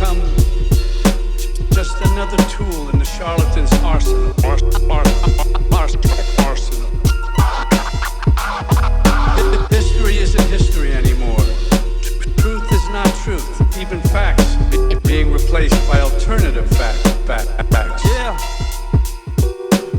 become just another tool in the charlatan's arsenal. Arsenal. History isn't history anymore. Truth is not truth. Even facts being replaced by alternative facts. Yeah.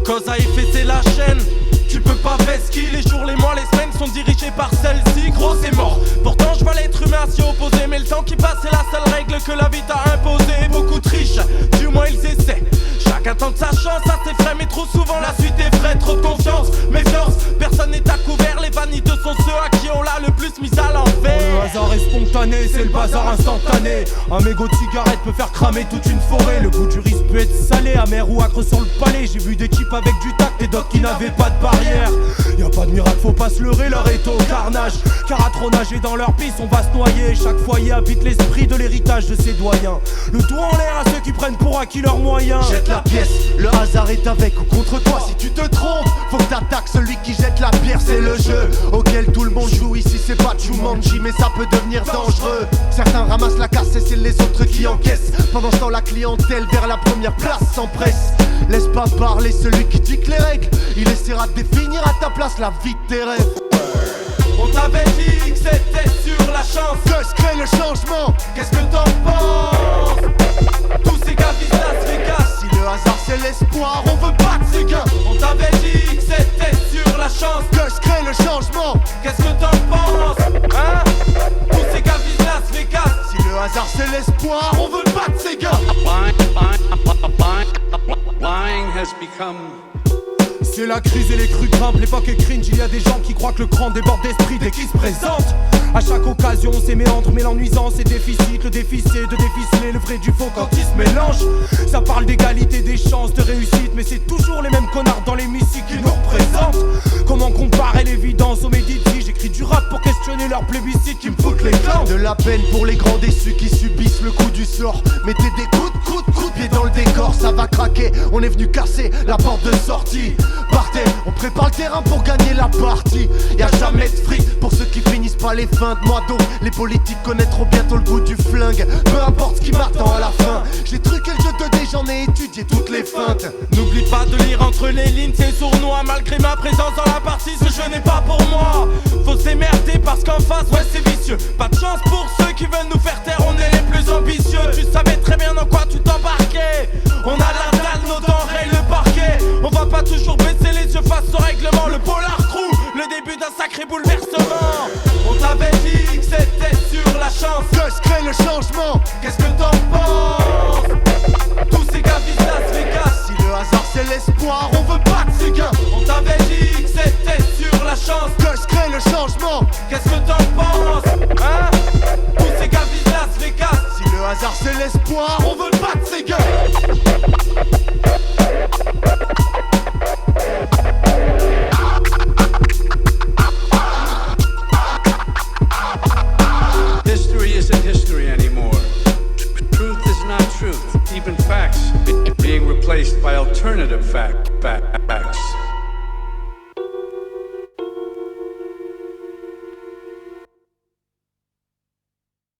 Cause à effet c'est la chaîne. Tu peux pas vesquiller, les jours, les mois, les semaines sont dirigés par celle-ci. Gros c'est mort, pourtant je vois l'être humain s'y opposer. Mais le temps qui passe c'est la seule règle que la vie t'a imposée. Beaucoup trichent, du moins ils essaient. Chacun tente sa chance, ça c'est frais. Mais trop souvent la suite est vraie, trop de confiance. Méfiance, personne n'est à couvert. Les vaniteux sont ceux à qui on l'a le plus mis à l'envers. Le hasard est spontané, c'est le bazar instantané. Un mégot de cigarette peut faire cramer toute une forêt. Le goût du risque peut être salé, amer ou acre sur le palais. J'ai vu des types avec du tact et d'autres qui n'avaient pas de barrière. Y'a pas de miracle, faut pas se leurrer, leur est au carnage. Car à trop nager dans leur pisse, on va se noyer. Chaque foyer habite l'esprit de l'héritage de ses doyens. Le tout en l'air à ceux qui prennent pour acquis leurs moyens. Jette la pièce, le hasard est avec ou contre toi. Si tu te trompes, faut que t'attaques celui qui jette la pierre. C'est le jeu auquel tout le monde joue. Ici c'est pas Jumanji, mais ça peut devenir dangereux. Certains ramassent la casse et c'est les autres qui encaissent. Pendant ce temps la clientèle vers la première place s'empresse. Laisse pas parler celui qui dit que les règles. Il essaiera de définir à ta place la vie de tes rêves. On t'avait dit que c'était sur la chance que se crée le changement. Qu'est-ce que t'en penses? Tous ces gars visent Las Vegas. Si le hasard c'est l'espoir, on veut pas de ces gains. On t'avait dit que c'était sur la chance que se crée le changement. Qu'est-ce que t'en penses? Hein? Tous ces gars visent Las Vegas. Si le hasard c'est l'espoir, on veut pas de ces gains. Lying has become. C'est la crise et les crues grimpent, l'époque est cringe. Il y a des gens qui croient que le cran déborde d'esprit dès qu'il se présente. À chaque occasion, c'est méandre, mêlant nuisance et déficit. Le défi c'est de déficeler le vrai du faux quand ils se mélangent. Ça parle d'égalité, des chances, de réussite. Mais c'est toujours les mêmes connards dans l'hémicycle qui nous représentent. Comment comparer l'évidence aux Médicis? J'écris du rap pour questionner leur plébiscite qui me foutent les glands. De la peine pour les grands déçus qui subissent le coup du sort. Mettez des coups de pied dans le décor, ça va craquer. On est venu casser la porte de sortie. Partez, on prépare le terrain pour gagner la partie. Y'a jamais de fric pour ceux qui finissent pas les feintes. Moi donc, les politiques connaîtront bientôt le goût du flingue. Peu importe ce qui m'attend à la fin. J'ai truqué le jeu de dés, j'en ai étudié toutes les feintes. N'oublie pas de lire entre les lignes, c'est sournois. Malgré ma présence dans la partie, ce jeu n'est pas pour moi. Faut s'émerder parce qu'en face, ouais c'est vicieux. Pas de chance pour ceux qui veulent nous faire taire, on est les plus ambitieux. Tu savais très bien dans quoi tu t'embarquais. On a la dalle, nos denrées, le parquet. On va pas toujours baisser les yeux face au règlement. Le polar crew, le début d'un sacré bouleversement. On t'avait dit que c'était sur la chance que se crée le changement. Qu'est-ce que t'en penses? Tous ces gars visent Las Vegas. Si le hasard c'est l'espoir, on veut pas de ces gains. On t'avait dit que c'était sur la chance que se crée le changement. Qu'est-ce que t'en penses? Hein? Tous ces gars visent Las Vegas. Si le hasard c'est l'espoir, on veut pas de ces gains. History isn't history anymore. Truth is not truth. Even facts being replaced by alternative facts.